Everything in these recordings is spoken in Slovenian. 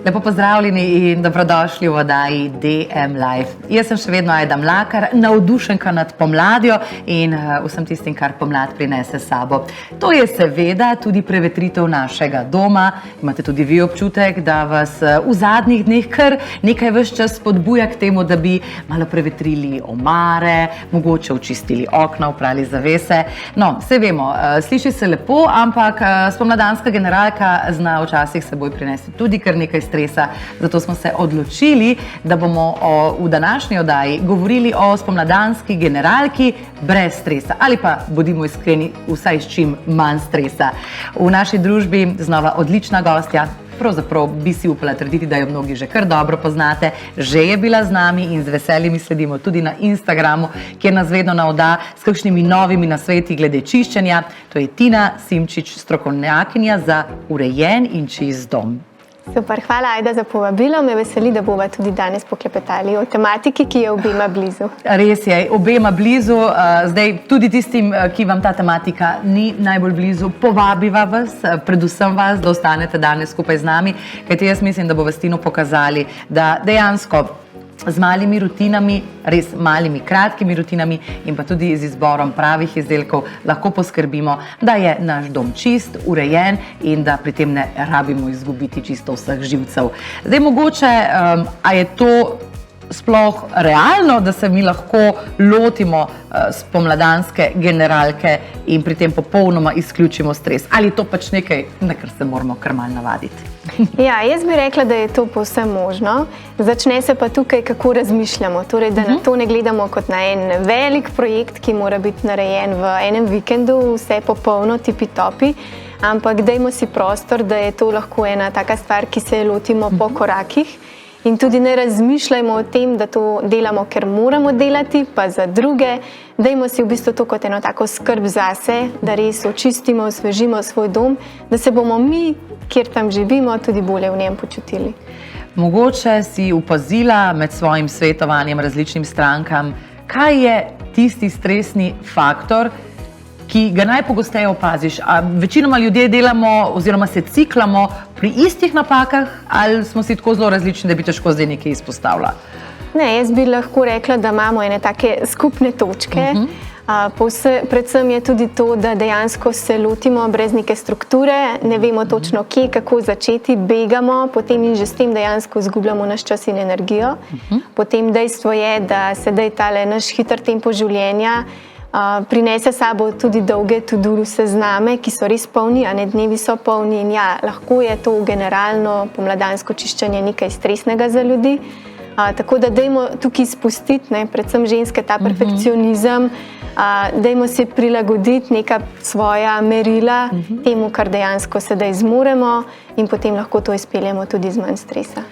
Lepo pozdravljeni in dobrodošli v oddaji DM Live. Jaz sem še vedno Ajda Mlakar, navdušenka nad pomladjo in vsem tistim, kar pomlad prinese s sabo. To je seveda tudi prevetritev našega doma. Imate tudi vi občutek, da vas v zadnjih dneh kar nekaj ves čas spodbuja k temu, da bi malo prevetrili omare, mogoče očistili okna, oprali zavese. No, saj vemo, sliši se lepo, ampak spomladanska generalka zna včasih seboj prinesti tudi kar nekaj stresa, zato smo se odločili, da bomo v današnji oddaji govorili o spomladanski generalki brez stresa ali pa, bodimo iskreni, vsaj s čim manj stresa. V naši družbi znova odlična gostja, pravzaprav bi si upala trditi, da jo mnogi že kar dobro poznate, že je bila z nami in z veseljem sledimo tudi na Instagramu, kjer nas vedno navda s kakšnimi novimi nasveti glede čiščenja. To je Tina Simčič, strokovnjakinja za urejen in čist dom. Super, hvala Ajda za povabilo. Me veseli, da bova tudi danes poklepetali o tematiki, ki je obema blizu. Res je, obema blizu. Zdaj, tudi tistim, ki vam ta tematika ni najbolj blizu, povabiva vas, predvsem vas, da ostanete danes skupaj z nami, kajti jaz mislim, da bo vas Tino pokazali, da dejansko z malimi rutinami, res malimi, kratkimi rutinami in pa tudi z izborom pravih izdelkov lahko poskrbimo, da je naš dom čist, urejen in da pri tem ne rabimo izgubiti čisto vseh živcev. Zdaj, mogoče, a je to sploh realno, da se mi lahko lotimo spomladanske generalke in pri tem popolnoma izključimo stres? Ali to pač nekaj, na kar se moramo kar malo navaditi? Ja, jaz bi rekla, da je to povsem možno. Začne se pa tukaj, kako razmišljamo. Torej, da na to ne gledamo kot na en velik projekt, ki mora biti narejen v enem vikendu, vse popolno, tipi-topi, ampak dajmo si prostor, da je to lahko ena taka stvar, ki se lotimo po korakih. In tudi ne razmišljajmo o tem, da to delamo, ker moramo delati, pa za druge. Dajmo si v bistvu to kot eno tako skrb zase, da res očistimo, osvežimo svoj dom, da se bomo mi, kjer tam živimo, tudi bolje v njem počutili. Mogoče si opazila med svojim svetovanjem različnim strankam, kaj je tisti stresni faktor, ki ga najpogosteje opaziš. A večinoma ljudje delamo oziroma se ciklamo pri istih napakah ali smo si tako zelo različni, da bi težko zdaj nekaj izpostavila? Ne, jaz bi lahko rekla, da imamo ene take skupne točke. Predvsem je tudi to, da dejansko se lotimo brez neke strukture, ne vemo točno kje, kako začeti, begamo, potem in že s tem dejansko izgubljamo naš čas in energijo. Potem dejstvo je, da sedaj tale naš hiter tempo življenja prinese sabo tudi dolge to-do sezname, ki so res polni, a ne, dnevi so polni in ja, lahko je to generalno pomladansko čiščenje nekaj stresnega za ljudi. Tako da dajmo tukaj spustiti, ne, predvsem ženske, ta perfekcionizem, dajmo si prilagoditi neka svoja merila temu, kar dejansko sedaj zmoremo in potem lahko to izpeljemo tudi z manj stresa.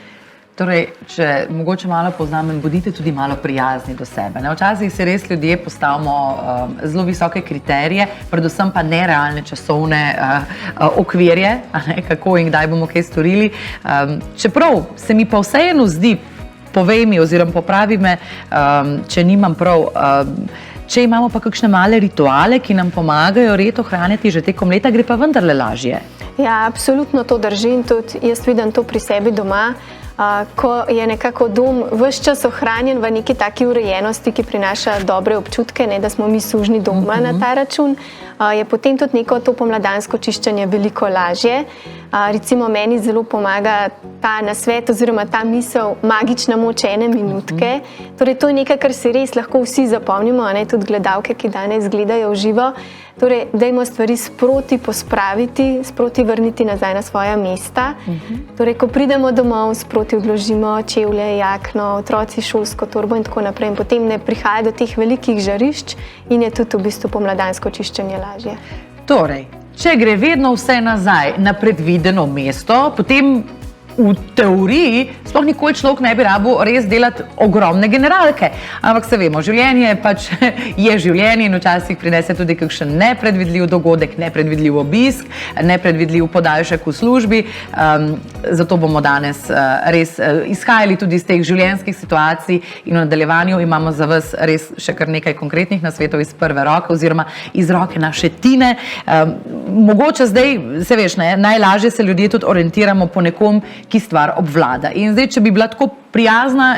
Torej, če mogoče malo poznamem, bodite tudi malo prijazni do sebe. Včasih se res ljudje postavimo zelo visoke kriterije, predvsem pa nerealne časovne okvirje, kako in kdaj bomo kaj storili. Čeprav se mi pa vseeno zdi, povej mi oziroma popravi me, če nimam prav, če imamo pa kakšne male rituale, ki nam pomagajo red ohranjati že tekom leta, gre pa vendarle lažje. Ja, absolutno to drži in tudi jaz vidim to pri sebi doma. Ko je nekako dom ves čas ohranjen v neki taki urejenosti, ki prinaša dobre občutke, ne, da smo mi sužni doma na ta račun, je potem tudi neko to pomladansko čiščenje veliko lažje. Recimo meni zelo pomaga ta nasvet oziroma ta misel magična moč 1 minutke. Torej to je nekaj, kar si res lahko vsi zapomnimo, ne, tudi gledalke, ki danes gledajo v živo. Torej, dajmo stvari sproti pospraviti, sproti vrniti nazaj na svoja mesta. Torej, ko pridemo domov, sproti odložimo čevlje, jakno, otroci šolsko torbo in tako naprej. In potem ne prihaja do teh velikih žarišč in je tudi v bistvu pomladansko čiščenje lažje. Torej, če gre vedno vse nazaj na predvideno mesto, potem v teoriji sploh nikoli človek ne bi rabil res delati ogromne generalke. Ampak se vemo, življenje pač je življenje in včasih prinese tudi kakšen nepredvidljiv dogodek, nepredvidljiv obisk, nepredvidljiv podaljšek v službi. Zato bomo danes res izhajali tudi iz teh življenjskih situacij in v nadaljevanju imamo za vas res še kar nekaj konkretnih nasvetov iz prve roke oziroma iz roke naše Tine. Mogoče zdaj, se veš, najlažje se ljudje tudi orientiramo po nekom, ki stvar obvlada. In zdaj, če bi bila tako prijazna,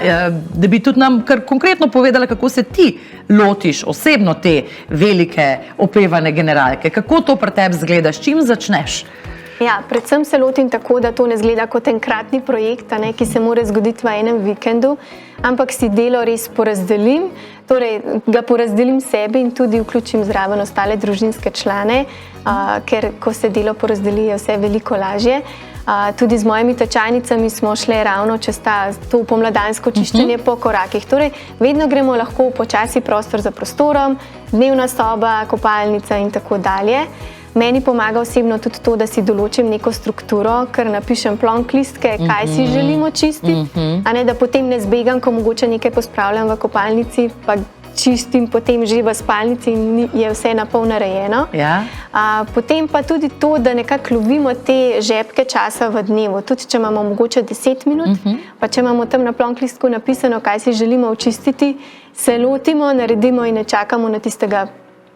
da bi tudi nam kar konkretno povedala, kako se ti lotiš osebno te velike opevane generalke, kako to pri tebi zgleda, s čim začneš? Ja, predvsem se lotim tako, da to ne zgleda kot enkratni projekt, ki se mora zgoditi v enem vikendu, ampak si delo res porazdelim, torej ga porazdelim sebi in tudi vključim zraven ostale družinske člane, ker ko se delo porazdeli, je vse veliko lažje. Tudi z mojimi tečajnicami smo šle ravno čez to pomladansko čiščenje po korakih. Torej, vedno gremo lahko počasi prostor za prostorom, dnevna soba, kopalnica in tako dalje. Meni pomaga osebno tudi to, da si določim neko strukturo, ker napišem plonk listke, kaj si želimo čistiti, a ne da potem ne zbegam, ko mogoče nekaj pospravljam v kopalnici, pa čistim potem že v spalnici in je vse na pol narejeno. Ja. Potem pa tudi to, da nekako lovimo te žepke časa v dnevu. Tudi če imamo mogoče 10 minut, pa če imamo tam na plonk listku napisano, kaj si želimo očistiti, se lotimo, naredimo in ne čakamo na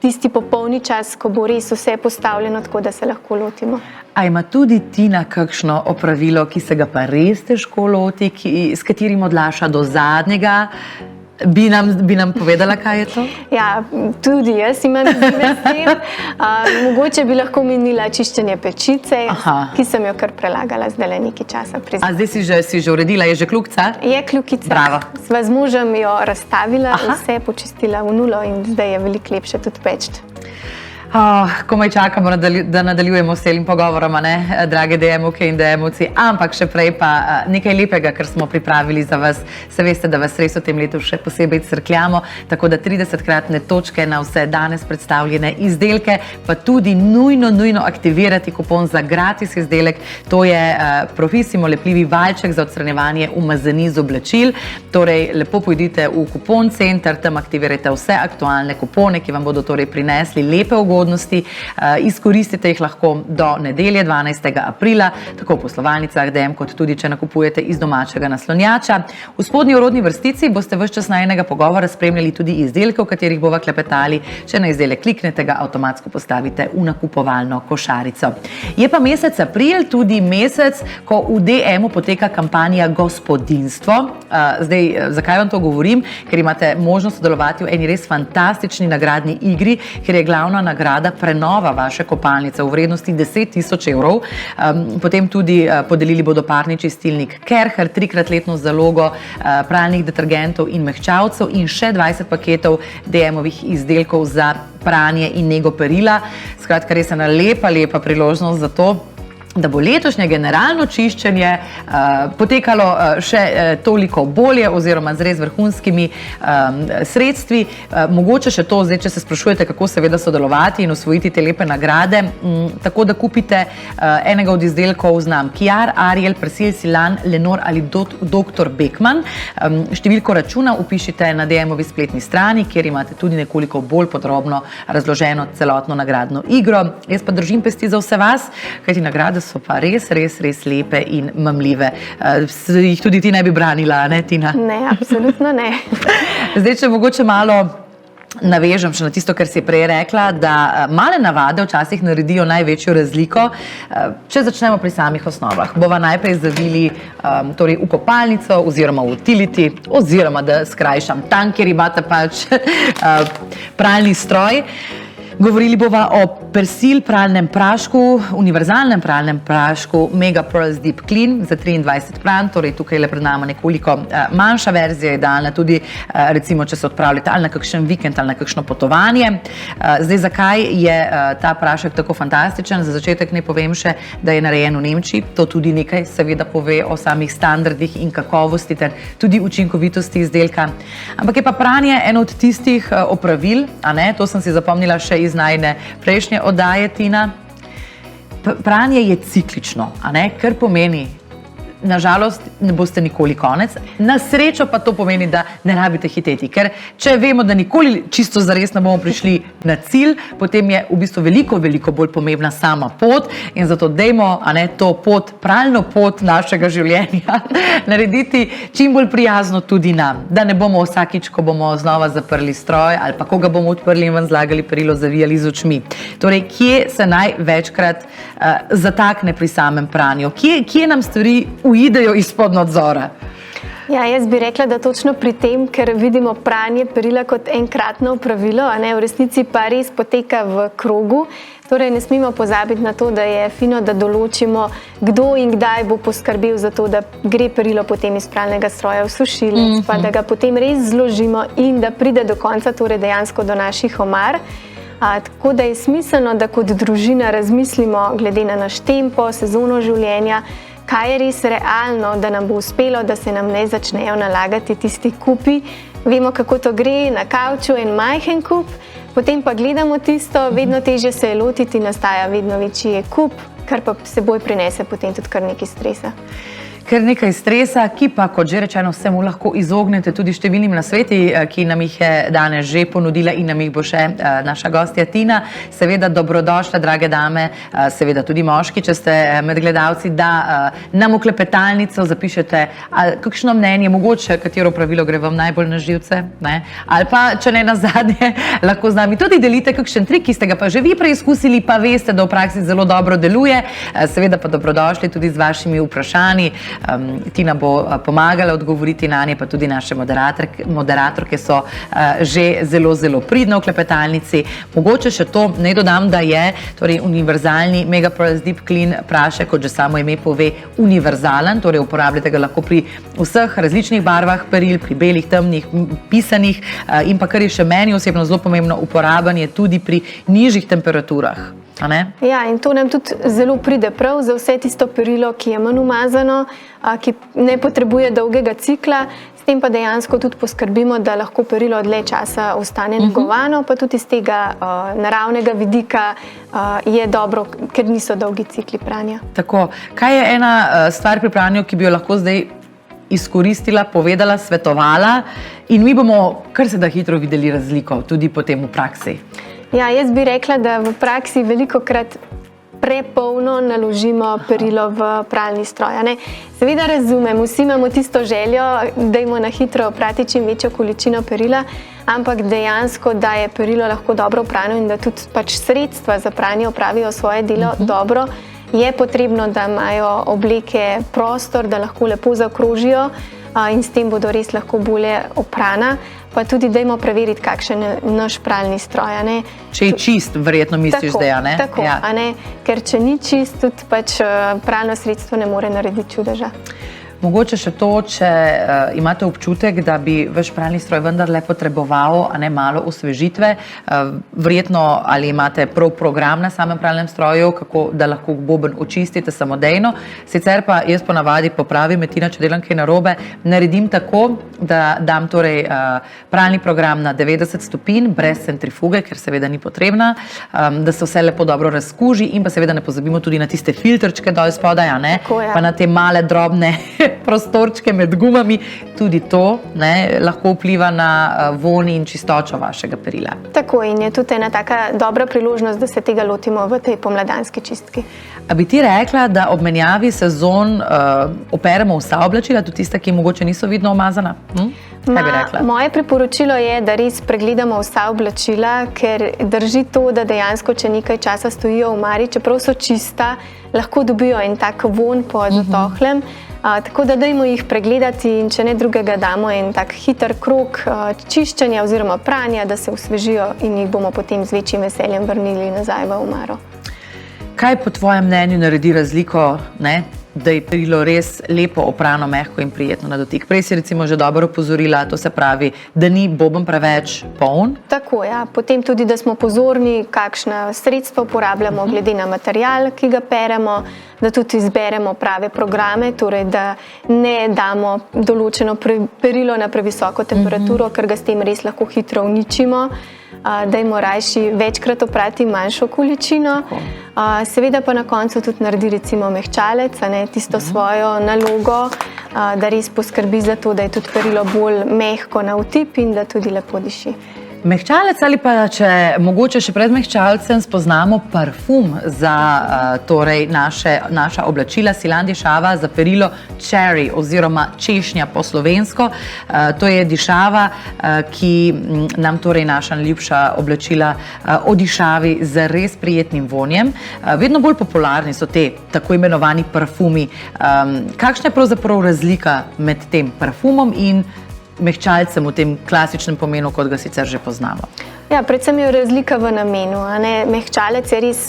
tisti popolni čas, ko bo res vse postavljeno, tako da se lahko lotimo. A ima tudi Tina kakšno opravilo, ki se ga pa res težko loti, s katerim odlaša do zadnjega? Bi nam povedala, kaj je to? Ja, tudi jaz imam izzive s tem. Mogoče bi lahko menila čiščenje pečice, ki sem jo kar prelagala zdaj nekaj časa. A zdaj si že uredila, je že kljukica? Je kljukica. Bravo. Sva z možem jo razstavila, vse počistila v nulo in zdaj je veliko lepše tudi peči. Komaj čakamo, da nadaljujemo s celim pogovorom, drage DM-ovke in DM-ovci, ampak še prej pa nekaj lepega, kar smo pripravili za vas. Se veste, da vas res v tem letu še posebej crkljamo, tako da 30-kratne točke na vse danes predstavljene izdelke, pa tudi nujno aktivirati kupon za gratis izdelek. To je Profissimo lepljivi valjček za odstranjevanje umazanic z oblačil. Torej, lepo pojdite v kupon center, tam aktivirajte vse aktualne kupone, ki vam bodo torej prinesli lepe ugodnosti. Izkoristite jih lahko do nedelje 12. aprila, tako v poslovalnicah DM, kot tudi, če nakupujete iz domačega naslonjača. V spodnji orodni vrstici boste ves čas najinega pogovora spremljali tudi izdelke, v katerih bova klepetali. Če na izdelek kliknete, ga avtomatsko postavite v nakupovalno košarico. Je pa mesec april tudi mesec, ko v DM-u poteka kampanja Gospodinjstvo. Zdaj, zakaj vam to govorim? Ker imate možnost sodelovati v eni res fantastični nagradni igri, ker je glavna nagrada prenova vaše kopalnice v vrednosti 10.000 evrov. Potem tudi podelili bodo parni čistilnik Kerher, 3-krat letno zalogo pralnih detergentov in mehčavcev in še 20 paketov DM-ovih izdelkov za pranje in nego perila. Skratka, res ena lepa priložnost za to, da bo letošnje generalno čiščenje potekalo še toliko bolje oziroma z res vrhunskimi sredstvi. Mogoče še to, zdaj, če se sprašujete, kako seveda sodelovati in osvojiti te lepe nagrade, tako da kupite enega od izdelkov znamk Kiar, Ariel, Persil, Silan, Lenor ali Dr. Beckmann. Številko računa upišite na DM-ovi spletni strani, kjer imate tudi nekoliko bolj podrobno razloženo celotno nagradno igro. Jaz pa držim pesti za vse vas, kajti nagrade so pa res lepe in mamljive. Jih tudi ti ne bi branila, ne, Tina? Ne, absolutno ne. Zdaj, če mogoče malo navežem še na tisto, kar si je prej rekla, da male navade včasih naredijo največjo razliko. Če začnemo pri samih osnovah, bova najprej zavili torej v kopalnico oziroma v utility, oziroma da skrajšam, tam, kjer imate pač pralni stroj. Govorili bova o Persil pralnem prašku, univerzalnem pralnem prašku Mega Pearls Deep Clean za 23 pran, torej tukaj je pred nama nekoliko manjša verzija, idealna tudi recimo, če se odpravljate ali na kakšen vikend ali na kakšno potovanje. Zdaj, zakaj je ta prašek tako fantastičen? Za začetek ne povem še, da je narejen v Nemčiji. To tudi nekaj seveda pove o samih standardih in kakovosti ter tudi učinkovitosti izdelka. Ampak je pa pranje eno od tistih opravil, to sem si zapomnila še iz najne prejšnje oddaje, Tina. Pranje je ciklično, kar pomeni, na žalost ne boste nikoli konec. Na srečo pa to pomeni, da ne rabite hiteti, ker če vemo, da nikoli čisto zares ne bomo prišli na cilj, potem je v bistvu veliko bolj pomembna sama pot in zato dajmo to pot, pralno pot našega življenja narediti čim bolj prijazno tudi nam, da ne bomo vsakič, ko bomo znova zaprli stroj ali pa ko ga bomo odprli in ven zlagali perilo, zavijali z očmi. Torej, kje se največkrat zatakne pri samem pranju? Kje nam stvari uidejo izpod nadzora? Ja, jaz bi rekla, da točno pri tem, ker vidimo pranje perila kot enkratno opravilo, a ne, v resnici pa res poteka v krogu. Torej ne smemo pozabiti na to, da je fino, da določimo, kdo in kdaj bo poskrbel za to, da gre perilo potem iz pralnega stroja v sušilec, pa da ga potem res zložimo in da pride do konca, torej dejansko do naših omar. Tako da je smiselno, da kot družina razmislimo glede na naš tempo, sezono življenja, kaj je res realno, da nam bo uspelo, da se nam ne začnejo nalagati tisti kupi. Vemo, kako to gre, na kavču en majhen kup, potem pa gledamo tisto, vedno težje se je lotiti, nastaja vedno večji kup, kar pa seboj prinese potem tudi kar nekaj stresa. Ker nekaj stresa, ki pa, kot že rečeno, vsemu lahko izognete tudi številnim nasveti, ki nam jih je danes že ponudila in nam jih bo še naša gostja Tina. Seveda dobrodošle, drage dame, seveda tudi moški, če ste med gledalci, da nam v klepetalnico zapišete kakšno mnenje, mogoče katero pravilo gre vam najbolj na živce, ne? Ali pa, če ne nazadnje, lahko z nami tudi delite kakšen trik, ki ste ga pa že vi preizkusili, pa veste, da v praksi zelo dobro deluje. Seveda pa dobrodošli tudi z vašimi vprašanji. Tina bo pomagala odgovoriti na nje, pa tudi naše moderatorke so že zelo, zelo pridne v klepetalnici. Mogoče še to, naj dodam, da je torej univerzalni Megapress Deep Clean prašek, kot že samo ime pove, univerzalen, torej uporabljate ga lahko pri vseh različnih barvah peril, pri belih, temnih, pisanih in pa, kar je še meni osebno zelo pomembno, uporaben je tudi pri nižjih temperaturah. Ja, in to nam tudi zelo pride prav za vse tisto perilo, ki je manj umazano, ki ne potrebuje dolgega cikla, s tem pa dejansko tudi poskrbimo, da lahko perilo dlje časa ostane negovano, pa tudi iz tega naravnega vidika je dobro, ker niso dolgi cikli pranja. Tako, kaj je ena stvar pri pranju, ki bi jo lahko zdaj izkoristila, povedala, svetovala in mi bomo kar se da hitro videli razliko tudi potem v praksi? Ja, jaz bi rekla, da v praksi velikokrat prepolno naložimo perilo v pralni stroj. Seveda razumem, vsi imamo tisto željo, dajmo na hitro oprati čim večjo količino perila, ampak dejansko, da je perilo lahko dobro oprano in da tudi pač sredstva za pranje opravijo svoje delo dobro, je potrebno, da imajo obleke prostor, da lahko lepo zaokrožijo in s tem bodo res lahko bolje oprana. Pa tudi dajmo preveriti, kakšen je naš pralni stroj. Če je čist, verjetno misliš, da je, ne? Tako, ker če ni čist, tudi pač pralno sredstvo ne more narediti čudeža. Mogoče še to, če imate občutek, da bi vaš pralni stroj vendarle potreboval malo osvežitve, verjetno ali imate prav program na samem pralnem stroju, kako da lahko boben očistite samodejno. Sicer pa jaz ponavadi popravim, Tina, če delam kaj narobe, naredim tako, da dam torej pralni program na 90 stopinj, brez centrifuge, ker seveda ni potrebna, da se vse lepo dobro razkuži in pa seveda ne pozabimo tudi na tiste filtrčke dol spodaj, pa na te male drobne prostorčke med gumami, tudi to lahko vpliva na vonj in čistočo vašega perila. Tako, in je tudi ena taka dobra priložnost, da se tega lotimo v tej pomladanski čistki. A bi ti rekla, da ob menjavi sezon operemo vsa oblačila, tudi tista, ki mogoče niso vidno umazana? Kaj bi rekla? Moje priporočilo je, da res pregledamo vsa oblačila, ker drži to, da dejansko, če nekaj časa stojijo v omari, čeprav so čista, lahko dobijo en tak vonj po zatohlem. Tako da dajmo jih pregledati in če ne drugega damo en tak hiter krog čiščenja oziroma pranja, da se osvežijo in jih bomo potem z večjim veseljem vrnili nazaj v omaro. Kaj po tvojem mnenju naredi razliko, da je perilo res lepo oprano, mehko in prijetno na dotik? Prej si recimo že dobro opozorila, to se pravi, da ni boben preveč poln. Tako, ja. Potem tudi, da smo pozorni, kakšna sredstva uporabljamo glede na material, ki ga peremo, da tudi izberemo prave programe, torej da ne damo določeno perilo na previsoko temperaturo, ker ga s tem res lahko hitro uničimo. Dajmo rajši večkrat oprati manjšo količino. Seveda pa na koncu tudi naredi recimo mehčalec, tisto svojo nalogo, da res poskrbi za to, da je tudi perilo bolj mehko na vtip in da tudi lepo diši. Mehčalec ali pa, če mogoče še pred mehčalcem spoznamo parfum za torej naša oblačila, Silan dišava za perilo cherry oziroma češnja po slovensko. To je dišava, ki nam torej naša najljubša oblačila odišavi z res prijetnim vonjem. Vedno bolj popularni so te tako imenovani parfumi. Kakšna je pravzaprav razlika med tem parfumom in mehčalcem v tem klasičnem pomenu, kot ga sicer že poznamo? Ja, predvsem je razlika v namenu. Mehčalec je res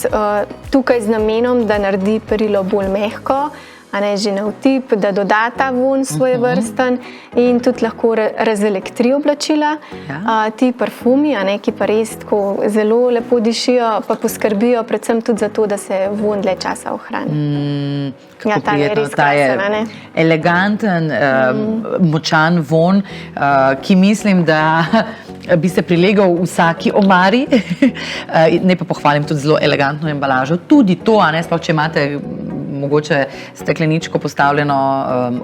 tukaj z namenom, da naredi perilo bolj mehko, že na vtip, da doda ta vonj svojevrsten in tudi lahko razelektri oblačila. Ti parfumi, ki pa res tako zelo lepo dišijo, pa poskrbijo predvsem tudi za to, da se vonj dlje časa ohrani. Kako prijetno, ta je eleganten, močan vonj, ki mislim, da bi se prilegal vsaki omari. Ne pa pohvalim tudi zelo elegantno embalažo. Tudi to, sploh če imate mogoče stekleničko postavljeno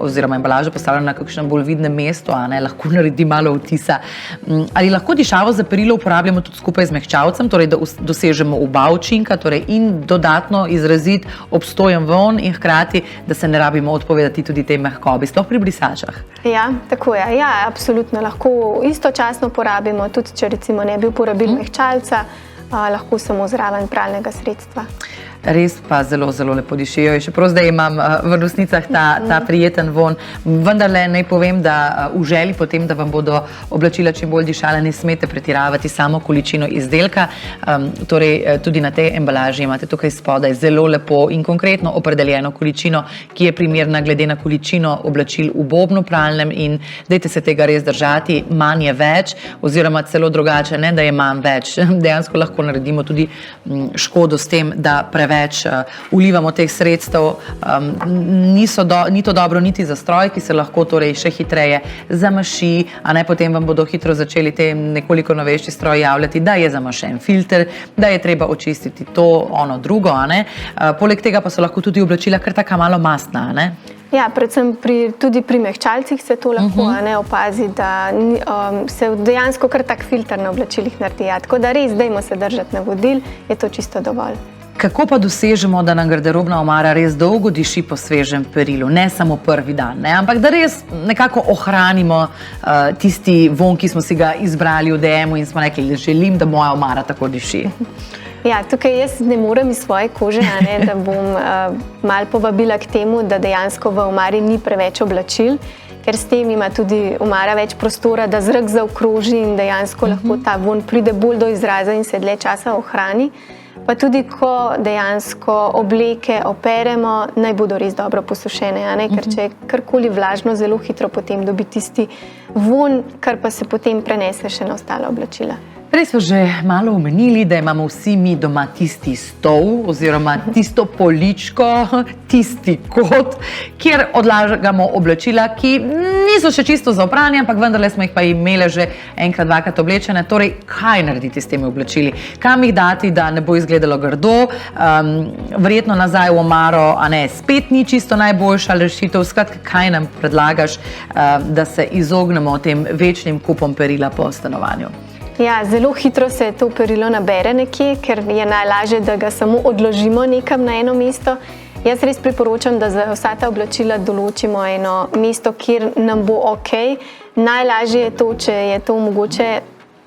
oziroma embalažo postavljeno na kakšnem bolj vidnem mestu, lahko naredi malo vtisa. Ali lahko dišavo za perilo uporabljamo tudi skupaj z mehčalcem, torej da dosežemo oba učinka, torej in dodatno izrazit obstojen vonj in hkrati, da se ne rabimo odpovedati tudi tej mehkobi, sploh pri brisačah? Ja, tako je. Ja, absolutno. Lahko istočasno porabimo, tudi če recimo ne bi uporabili mehčalca, lahko samo zraven pralnega sredstva. Res pa zelo, zelo lepo dišijo. Še prav zdaj imam v nosnicah ta prijeten vonj. Vendarle naj povem, da v želji potem, da vam bodo oblačila čim bolj dišala, ne smete pretiravati samo količino izdelka. Torej, tudi na tej embalaži imate tukaj spodaj zelo lepo in konkretno opredeljeno količino, ki je primerna glede na količino oblačil v bobnu pralnem in dajte se tega res držati. Manj je več oziroma celo drugače, ne da je manj več. Dejansko lahko naredimo tudi škodo s tem, da več vlivamo teh sredstev. Ni to dobro niti za stroj, ki se lahko torej še hitreje zamaši, potem vam bodo hitro začeli te nekoliko novejši stroji javljati, da je zamašen filter, da je treba očistiti to, ono drugo. Poleg tega pa so lahko tudi oblačila kar taka malo mastna. Ja, predvsem tudi pri mehčalcih se to lahko opazi, da se dejansko kar tak filter na oblačilih naredi. Tako da res dajmo se držati navodil, je to čisto dovolj. Kako pa dosežemo, da nam garderobna omara res dolgo diši po svežem perilu, ne samo prvi dan, ampak da res nekako ohranimo tisti vonj, ki smo si ga izbrali v DM-u in smo rekli, da želim, da moja omara tako diši? Ja, tukaj jaz ne morem iz svoje kože, da bom malo povabila k temu, da dejansko v omari ni preveč oblačil, ker s tem ima tudi omara več prostora, da zrak zaokroži in dejansko lahko ta vonj pride bolj do izraza in se dlje časa ohrani. Pa tudi, ko dejansko obleke operemo, naj bodo res dobro posušene, ker če je karkoli vlažno, zelo hitro potem dobi tisti vonj, kar pa se potem prenese še na ostala oblačila. Prej smo že malo omenili, da imamo vsi mi doma tisti stol oziroma tisto poličko, tisti kot, kjer odlagamo oblačila, ki niso še čisto za opranje, ampak vendarle smo jih pa imeli že enkrat, dvakrat oblečene. Torej, kaj narediti s temi oblačili? Kam jih dati, da ne bo izgledalo grdo? Verjetno nazaj v omaro, spet ni čisto najboljša rešitev. Skratka, kaj nam predlagaš, da se izognemo tem večnim kupom perila po stanovanju? Ja, zelo hitro se to perilo nabere nekje, ker je najlažje, da ga samo odložimo nekam na eno mesto. Jaz res priporočam, da za vsa ta oblačila določimo eno mesto, kjer nam bo okej. Najlažje je to, če je to mogoče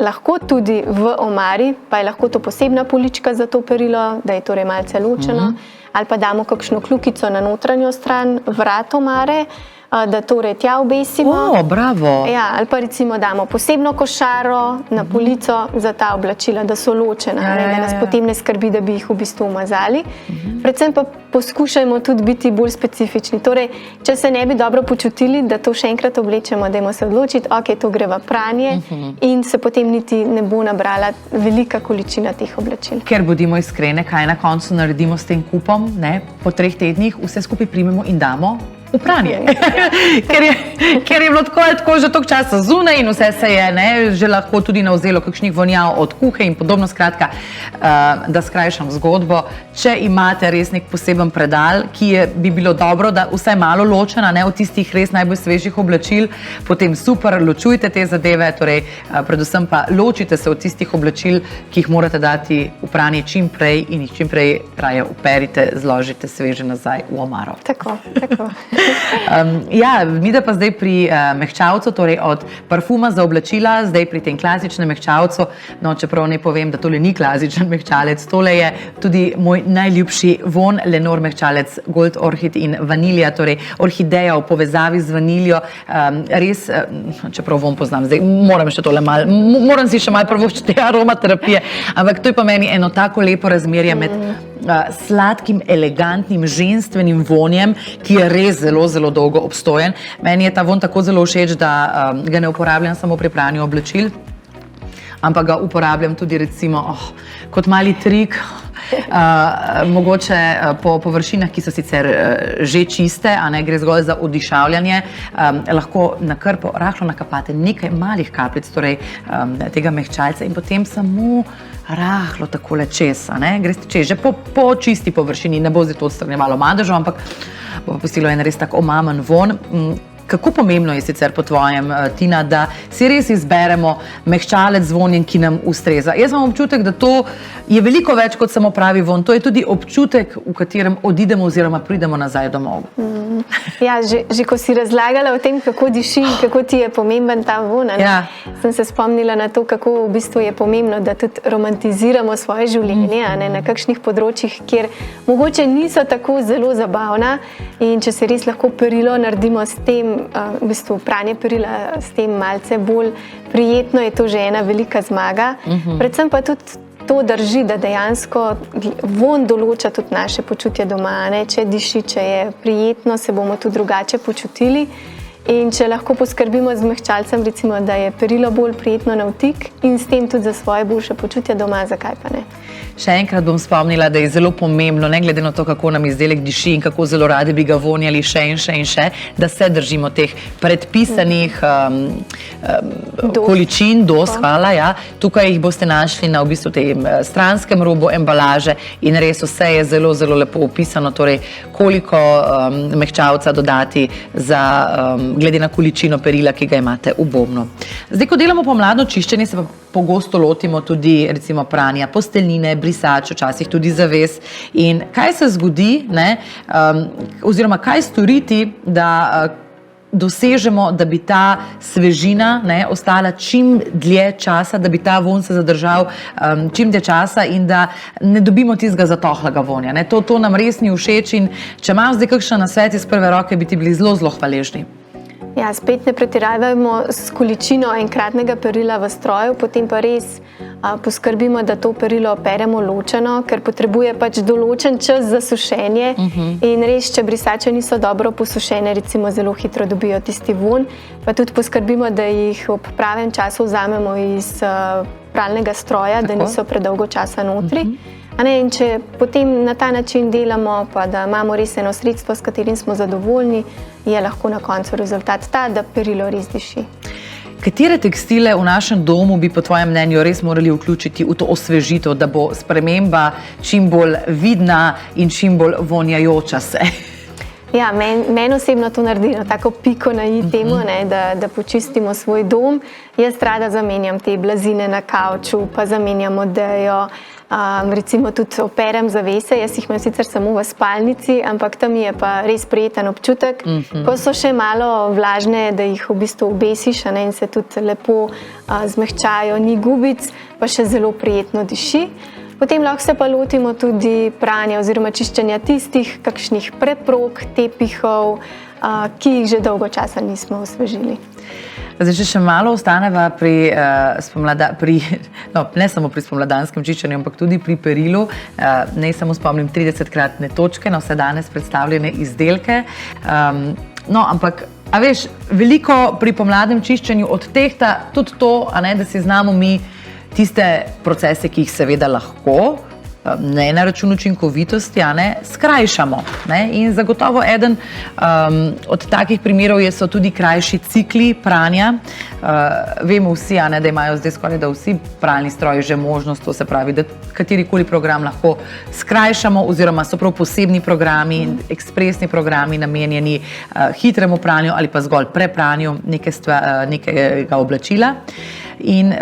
lahko tudi v omari, pa je lahko to posebna polička za to perilo, da je torej malce ločeno, ali pa damo kakšno kljukico na notranjo stran vrat omare, da torej tja obesimo. Bravo! Ja, ali pa recimo damo posebno košaro na polico za ta oblačila, da so ločena, da nas potem ne skrbi, da bi jih v bistvu umazali. Predvsem pa poskušajmo tudi biti bolj specifični. Torej, če se ne bi dobro počutili, da to še enkrat oblečemo, dajmo se odločiti, to gre v pranje in se potem niti ne bo nabrala velika količina teh oblačil. Ker bodimo iskrene, kaj na koncu naredimo s tem kupom, po 3 tednih vse skupaj primemo in damo v pranje. ker je bilo tako že toliko časa zunaj in vse se je že lahko tudi navzelo kakšnih vonjav od kuhe in podobno. Skratka, da skrajšam zgodbo, če imate res nek poseben predal, bi bilo dobro, da vsaj malo ločena od tistih res najbolj svežih oblačil, potem super, ločujte te zadeve, torej predvsem pa ločite se od tistih oblačil, ki jih morate dati v pranje čim prej in jih čim prej raje uperite, zložite sveže nazaj v omaro. Tako. Mi da pa zdaj pri mehčavcu, torej od parfuma za oblačila, zdaj pri tem klasičnem mehčavcu, no čeprav ne povem, da tole ni klasičen mehčalec, tole je tudi moj najljubši von Lenor mehčalec Gold Orchid in vanilija, torej orhideja v povezavi z vaniljo, res, čeprav von poznam, zdaj moram si še malo prvoščiti aromaterapije, ampak to je pa meni eno tako lepo razmerje med sladkim, elegantnim, ženstvenim vonjem, ki je res zelo, zelo dolgo obstojen. Meni je ta von tako zelo všeč, da ga ne uporabljam samo pri pranju oblačil, ampak ga uporabljam tudi recimo kot mali trik, mogoče po površinah, ki so sicer že čiste, a ne gre zgolj za odišavljanje, lahko na krpo rahlo nakapate nekaj malih kapljic, torej tega mehčalca in potem samo rahlo takole čez, greste čez, že po čisti površini, ne bo zdaj to odstranjevalo madežo, ampak bo pustilo en res tak omamen von. Kako pomembno je sicer po tvojem, Tina, da si res izberemo mehčalec z vonjem, ki nam ustreza? Jaz imam občutek, da to je veliko več kot samo pravi von. To je tudi občutek, v katerem odidemo oziroma pridemo nazaj domov. Ja, že ko si razlagala o tem, kako diši in kako ti je pomemben ta von, sem se spomnila na to, kako v bistvu je pomembno, da tudi romantiziramo svoje življenje, na kakšnih področjih, kjer mogoče niso tako zelo zabavna, in če se res lahko perilo naredimo s tem, v bistvu pranje perila s tem malce bolj prijetno, je to že ena velika zmaga. Predvsem pa tudi to drži, da dejansko von določa tudi naše počutje doma, če diši, če je prijetno, se bomo tudi drugače počutili. In če lahko poskrbimo z mehčalcem, recimo, da je perilo bolj prijetno na vtik in s tem tudi za svoje boljše počutje doma, zakaj pa ne? Še enkrat bom spomnila, da je zelo pomembno, ne glede na to, kako nam izdelek diši in kako zelo radi bi ga vonjali še in še in še, da se držimo teh predpisanih količin, Tukaj jih boste našli na v bistvu tem stranskem robu embalaže in res vse je zelo, zelo lepo opisano, torej koliko mehčavca dodati glede na količino perila, ki ga imate v bobnu. Zdaj, ko delamo pomladno čiščenje, se pa pogosto lotimo tudi recimo pranja posteljnine, brisač, včasih tudi zaves. In kaj se zgodi, oziroma kaj storiti, da dosežemo, da bi ta svežina ostala čim dlje časa, da bi ta von se zadržal čim dlje časa in da ne dobimo tistega zatohlega vonja. To nam res ni všeč in če imam zdaj kakšen nasvet iz prve roke, bi ti bili zelo, zelo hvaležni. Ja, spet ne pretiravajmo s količino enkratnega perila v stroju, potem pa res poskrbimo, da to perilo peremo ločeno, ker potrebuje pač določen čas za sušenje in res, če brisače niso dobro posušene, recimo zelo hitro dobijo tisti von, pa tudi poskrbimo, da jih ob pravem času vzamemo iz pralnega stroja, da niso predolgo časa notri. In če potem na ta način delamo, pa da imamo res eno sredstvo, s katerim smo zadovoljni, je lahko na koncu rezultat ta, da perilo res diši. Katere tekstile v našem domu bi po tvojem mnenju res morali vključiti v to osvežitev, da bo sprememba čim bolj vidna in čim bolj vonjajoča se? Ja, meni osebno to naredi tako piko na i temu, da počistimo svoj dom. Jaz rada zamenjam te blazine na kavču, pa zamenjam odejo, recimo tudi operem zavese, jaz jih imam sicer samo v spalnici, ampak tam je pa res prijeten občutek. Ko so še malo vlažne, da jih v bistvu obesiš in se tudi lepo zmehčajo, ni gubic, pa še zelo prijetno diši. Potem lahko se pa lotimo tudi pranja oziroma čiščenja tistih kakšnih preprog, tepihov, ki jih že dolgo časa nismo osvežili. Zdaj, če še malo ostaneva ne samo pri spomladanskem čiščenju, ampak tudi pri perilu, naj samo spomnim 30-kratne točke na vse danes predstavljene izdelke. Ampak, a veš, veliko pri pomladnem čiščenju odtehta tudi to, da si znamo mi tiste procese, ki jih seveda lahko ne na račun učinkovitosti, skrajšamo. In zagotovo eden od takih primerov so tudi krajši cikli pranja. Vemo vsi, da imajo zdaj skoraj da vsi pralni stroji že možnost, to se pravi, da katerikoli program lahko skrajšamo, oziroma so prav posebni programi, ekspresni programi namenjeni hitremu pranju ali pa zgolj prepranju nekega oblačila. In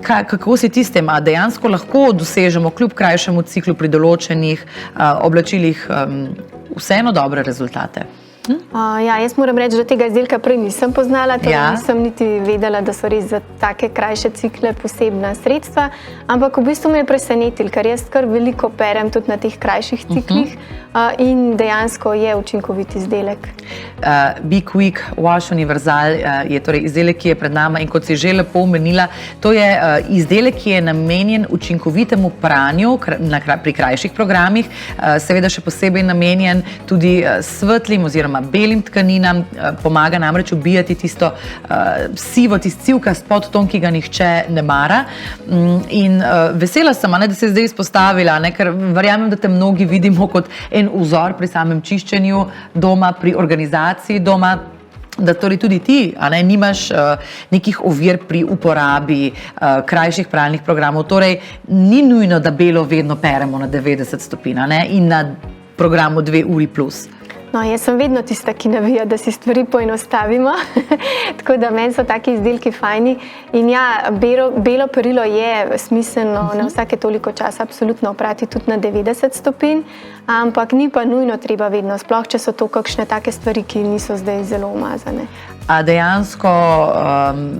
kako si tistem, a dejansko lahko dosežemo kljub krajšemu ciklu pri določenih oblačilih vseeno dobre rezultate? Jaz moram reči, da tega izdelka prej nisem poznala, nisem niti vedela, da so res za take krajše cikle posebna sredstva, ampak v bistvu me je presenetil, ker jaz kar veliko perem tudi na teh krajših ciklih in dejansko je učinkovit izdelek. Be Quick Wash Universal je torej izdelek, ki je pred nama, in kot si že lepo omenila, to je izdelek, ki je namenjen učinkovitemu pranju pri krajših programih, seveda še posebej namenjen tudi svetlim oziroma belim tkaninam, pomaga namreč ubijati tisto sivo, tisti sivkast podton, ki ga nihče ne mara. In vesela sem, da se je zdaj izpostavila, ker verjamem, da te mnogi vidimo kot en vzor pri samem čiščenju doma, pri organizaciji doma, da torej tudi ti nimaš nekih ovir pri uporabi krajših pralnih programov. Torej, ni nujno, da belo vedno peremo na 90 stopinj in na programu 2 uri plus. No, jaz sem vedno tista, ki navija, da si stvari poenostavimo, tako da meni so taki izdelki fajni. In ja, belo perilo je smiselno na vsake toliko časa absolutno oprati tudi na 90 stopinj, ampak ni pa nujno treba vedno, sploh če so to kakšne take stvari, ki niso zdaj zelo umazane. A dejansko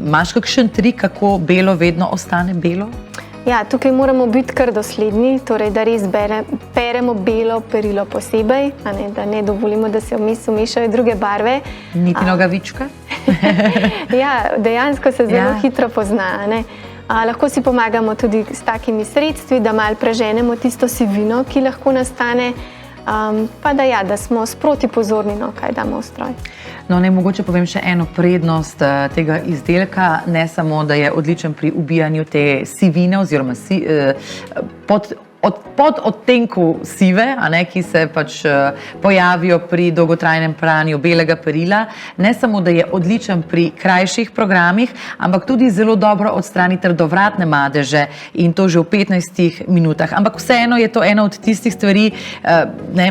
imaš kakšen trik, kako belo vedno ostane belo? Ja, tukaj moramo biti kar dosledni, torej da res peremo belo perilo posebej, da ne dovolimo, da se vmes umešajo druge barve. Niti nogavička? Ja, dejansko se zelo hitro pozna. Lahko si pomagamo tudi s takimi sredstvi, da malo preženemo tisto sivino, ki lahko nastane, pa da smo sproti pozorni, kaj damo v stroj. No, mogoče povem še eno prednost tega izdelka, ne samo, da je odličen pri ubijanju te sivine oziroma pod odtenku sive, ki se pač pojavijo pri dolgotrajnem pranju belega perila, ne samo, da je odličen pri krajših programih, ampak tudi zelo dobro odstrani trdovratne madeže, in to že v 15 minutah. Ampak vseeno je to ena od tistih stvari,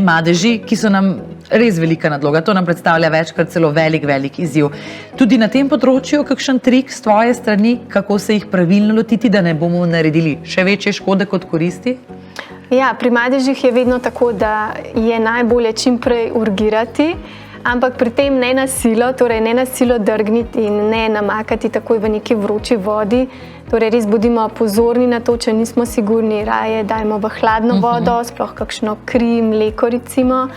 madeži, ki so nam res velika nadloga. To nam predstavlja večkrat celo velik izziv. Tudi na tem področju kakšen trik s tvoje strani, kako se jih pravilno lotiti, da ne bomo naredili še večje škode kot koristi? Ja, pri madežih je vedno tako, da je najbolje čim prej urgirati, ampak pri tem ne na silo, torej ne na silo drgniti in ne namakati takoj v neki vroči vodi. Torej res bodimo pozorni na to, če nismo sigurni, raje dajmo v hladno vodo, sploh kakšno kri, mleko recimo.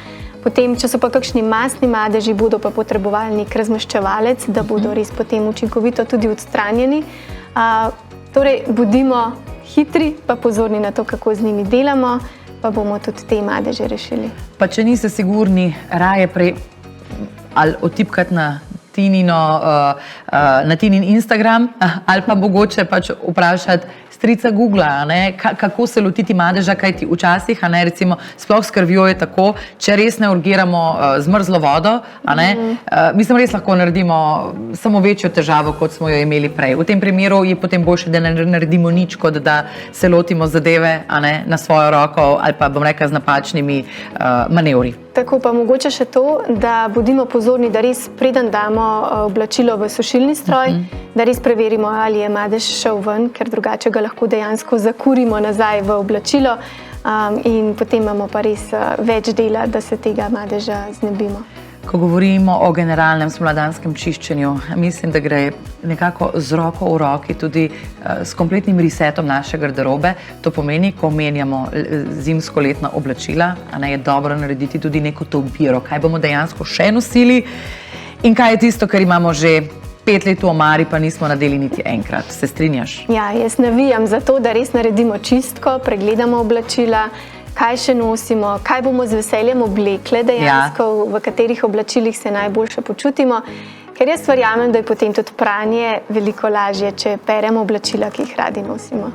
Potem, če so pa kakšni mastni madeži, bodo pa potrebovali nek razmaščevalec, da bodo res potem učinkovito tudi odstranjeni. Torej, bodimo hitri, pa pozorni na to, kako z njimi delamo, pa bomo tudi te madeže rešili. Pa če niste sigurni, raje prej ali otipkati na Tinin Instagram ali pa mogoče pač vprašati strica Googla, kako se lotiti madeža, kajti včasih, recimo, sploh s krvjo je tako, če res ne urgiramo z mrzlo vodo, mislim, res lahko naredimo samo večjo težavo, kot smo jo imeli prej. V tem primeru je potem boljše, da ne naredimo nič, kot da se lotimo zadeve na svojo roko ali pa, bom rekla, z napačnimi manevri. Tako pa mogoče še to, da bodimo pozorni, da res preden damo oblačilo v sušilni stroj, da res preverimo, ali je madež šel ven, ker drugače ga lahko dejansko zakurimo nazaj v oblačilo in potem imamo pa res več dela, da se tega madeža znebimo. Ko govorimo o generalnem spomladanskem čiščenju, mislim, da gre nekako z roko v roki tudi s kompletnim resetom naše garderobe. To pomeni, ko menjamo zimsko-letna oblačila, je dobro narediti tudi neko to biro, kaj bomo dejansko še nosili in kaj je tisto, kar imamo že 5 let v omari, pa nismo nadeli niti enkrat. Se strinjaš? Ja, jaz navijam za to, da res naredimo čistko, pregledamo oblačila, kaj še nosimo, kaj bomo z veseljem oblekle dejansko, v katerih oblačilih se najboljše počutimo, ker jaz verjamem, da je potem tudi pranje veliko lažje, če peremo oblačila, ki jih radi nosimo.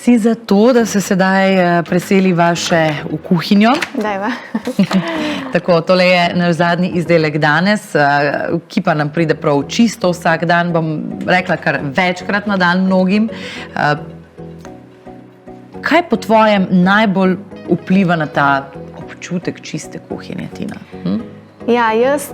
Si za to, da se sedaj preseliva še v kuhinjo? Dajva. Tako, tole je naš zadnji izdelek danes, ki pa nam pride prav čisto vsak dan, bom rekla kar večkrat na dan mnogim. Kaj po tvojem najbolj vpliva na ta občutek čiste kuhinje, Tina? Ja, jaz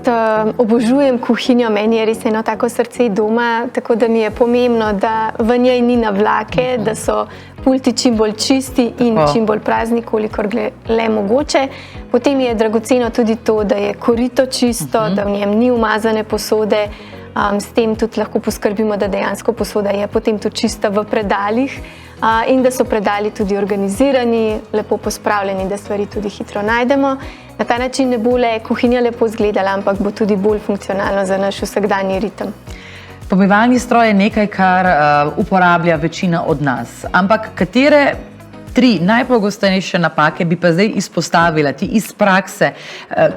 obožujem kuhinjo, meni je res eno tako srce doma, tako da mi je pomembno, da v njej ni navlake, da so pulti čim bolj čisti in čim bolj prazni, kolikor le mogoče. Potem je dragoceno tudi to, da je korito čisto, da v njem ni umazane posode, s tem tudi lahko poskrbimo, da dejansko posoda je potem tudi čista v predalih in da so predali tudi organizirani, lepo pospravljeni, da stvari tudi hitro najdemo. Na ta način ne bo le kuhinja lepo izgledala, ampak bo tudi bolj funkcionalno za naš vsakdanji ritem. Pomivalni stroj je nekaj, kar uporablja večina od nas, ampak katere 3 najpogostejše napake bi pa zdaj izpostavila ti iz prakse,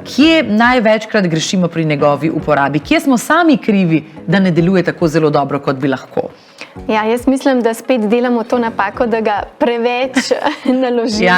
kje največkrat grešimo pri njegovi uporabi, kje smo sami krivi, da ne deluje tako zelo dobro, kot bi lahko? Ja, jaz mislim, da spet delamo to napako, da ga preveč naložimo.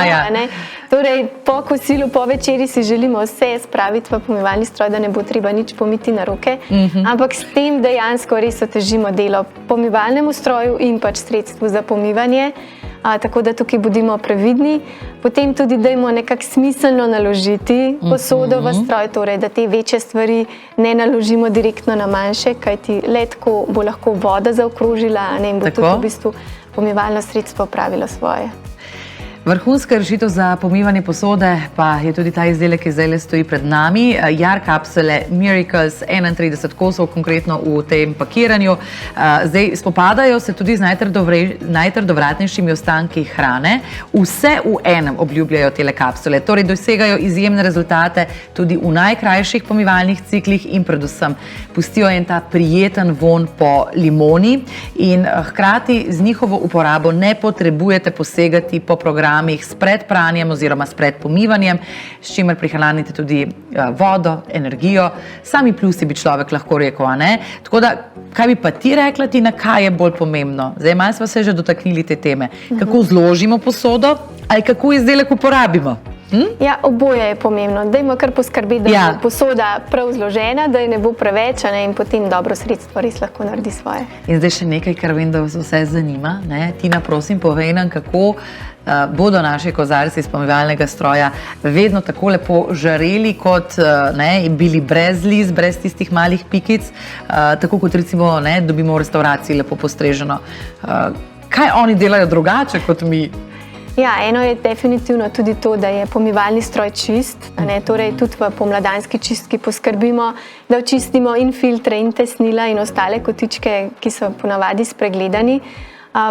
Torej, po kosilu, po večeri si želimo vse spraviti v pomivalni stroj, da ne bo treba nič pomiti na roke, ampak s tem dejansko res otežimo delo pomivalnemu stroju in pač sredstvu za pomivanje. Tako da tukaj bodimo previdni. Potem tudi dajmo nekako smiselno naložiti posodo v stroj, torej da te večje stvari ne naložimo direktno na manjše, kajti le tako bo lahko voda zaokrožila in bo tudi v bistvu pomivalno sredstvo opravilo svoje. Vrhunska rešitev za pomivanje posode pa je tudi ta izdelek, ki zdaj stoji pred nami. Jar kapsule Miracles, 31 kosov konkretno v tem pakiranju. Zdaj spopadajo se tudi z najtrdovratnejšimi ostanki hrane. Vse v enem obljubljajo tele kapsule, torej dosegajo izjemne rezultate tudi v najkrajših pomivalnih ciklih in predvsem pustijo en ta prijeten vonj po limoni in hkrati z njihovo uporabo ne potrebujete posegati po programih s predpranjem oziroma s predpomivanjem, s čimer prihranite tudi vodo, energijo. Sami plusi bi človek lahko rekel, a ne? Tako da, kaj bi pa ti rekla, Tina, kaj je bolj pomembno? Zdaj, malo smo se že dotaknili te teme. Kako zložimo posodo ali kako izdelek uporabimo? Ja, oboje je pomembno. Dajmo kar poskrbeti, da bo posoda prav zložena, da je ne bo preveč in potem dobro sredstvo res lahko naredi svoje. In zdaj še nekaj, kar vem, da vas vse zanima. Tina, prosim, povej nam, kako bodo naši kozarci iz pomivalnega stroja vedno tako lepo žareli, kot bili brez liz, brez tistih malih pikic, tako kot recimo dobimo v restavraciji lepo postreženo. Kaj oni delajo drugače kot mi? Ja, eno je definitivno tudi to, da je pomivalni stroj čist, torej tudi v pomladanski čistki poskrbimo, da očistimo in filtre, in tesnila, in ostale kotičke, ki so ponavadi spregledani.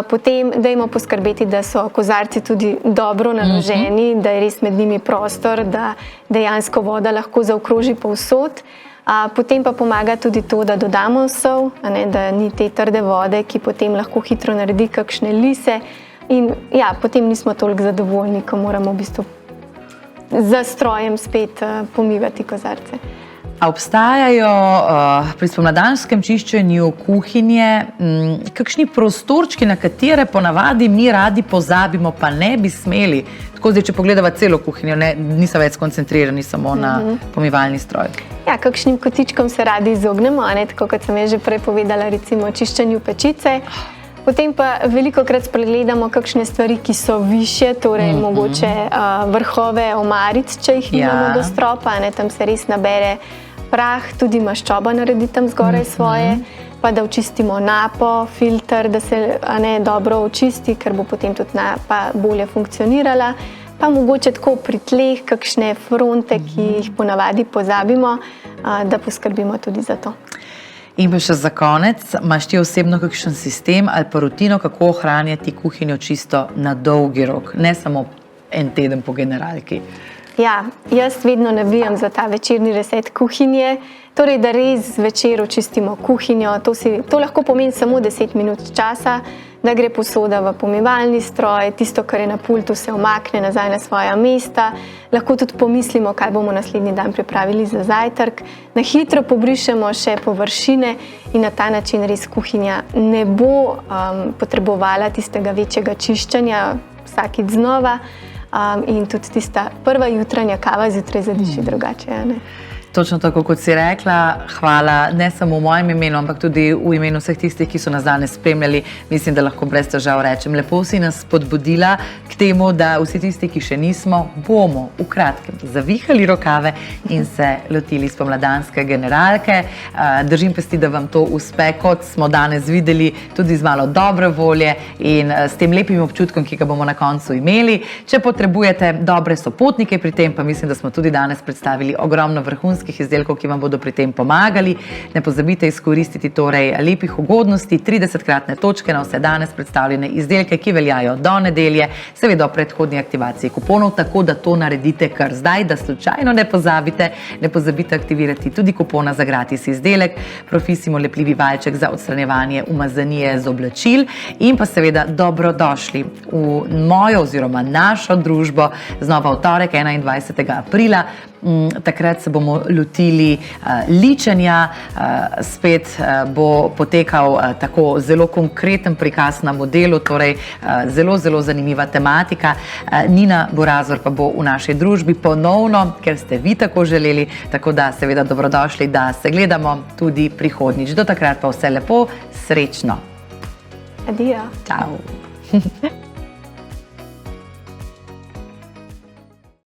Potem dajmo poskrbeti, da so kozarci tudi dobro naloženi, da je res med njimi prostor, da dejansko voda lahko zaokroži povsod. Potem pa pomaga tudi to, da dodamo sol, da ni te trde vode, ki potem lahko hitro naredi kakšne lise. In ja, potem nismo toliko zadovoljni, ko moramo v bistvu za strojem spet pomivati kozarce. A obstajajo pri spomladanskem čiščenju kuhinje kakšni prostorčki, na katere ponavadi mi radi pozabimo, pa ne bi smeli? Tako zdaj, če pogledava celo kuhinjo, niso več skoncentrirani samo na pomivalni stroj. Ja, kakšnim kotičkom se radi izognemo, tako kot sem že prej povedala, recimo čiščenju pečice. Potem pa velikokrat spregledamo kakšne stvari, ki so višje, torej mogoče vrhove omaric, če jih nimamo do stropa, tam se res nabere prah, tudi maščoba naredi tam zgoraj svoje, pa da očistimo napo, filter, da se dobro očisti, ker bo potem tudi napa bolje funkcionirala. Pa mogoče tako pri tleh kakšne fronte, ki jih ponavadi pozabimo, da poskrbimo tudi za to. In pa še za konec, imaš ti osebno kakšen sistem ali pa rutino, kako ohranjati kuhinjo čisto na dolgi rok, ne samo en teden po generalki? Ja, jaz vedno navijam za ta večerni reset kuhinje, torej da res zvečer očistimo kuhinjo. To lahko pomeni samo 10 minut časa, da gre posoda v pomivalni stroj, tisto, kar je na pultu, se umakne nazaj na svoja mesta. Lahko tudi pomislimo, kaj bomo naslednji dan pripravili za zajtrk. Na hitro pobrišemo še površine in na ta način res kuhinja ne bo potrebovala tistega večjega čiščenja vsakič znova. In tudi tista prva jutranja kava zjutraj zadiši drugače. Ne? Točno tako, kot si rekla, hvala ne samo v mojem imenu, ampak tudi v imenu vseh tistih, ki so nas danes spremljali. Mislim, da lahko brez težav rečem. Lepo si nas spodbudila k temu, da vsi tisti, ki še nismo, bomo v kratkem zavihali rokave in se lotili spomladanske generalke. Držim pesti, da vam to uspe, kot smo danes videli, tudi z malo dobre volje in s tem lepim občutkom, ki ga bomo na koncu imeli. Če potrebujete dobre sopotnike pri tem, pa mislim, da smo tudi danes predstavili ogromno vrhunskih izdelkov, ki vam bodo pri tem pomagali. Ne pozabite izkoristiti torej lepih ugodnosti, 30-kratne točke na vse danes predstavljene izdelke, ki veljajo do nedelje, seveda o predhodni aktivaciji kuponov, tako da to naredite kar zdaj, da slučajno ne pozabite aktivirati tudi kupona za gratis izdelek, Profissimo lepljivi valjček za odstranjevanje umazanije z oblačil in pa seveda dobrodošli v mojo oziroma našo družbo znova v torek 21. aprila. Takrat se bomo lotili ličenja, spet bo potekal tako zelo konkreten prikaz na modelu, torej zelo zanimiva tematika. Nina Borazor pa bo v naši družbi ponovno, ker ste vi tako želeli, tako da seveda dobrodošli, da se gledamo tudi prihodnjič. Do takrat pa vse lepo, srečno. Adijo. Čau.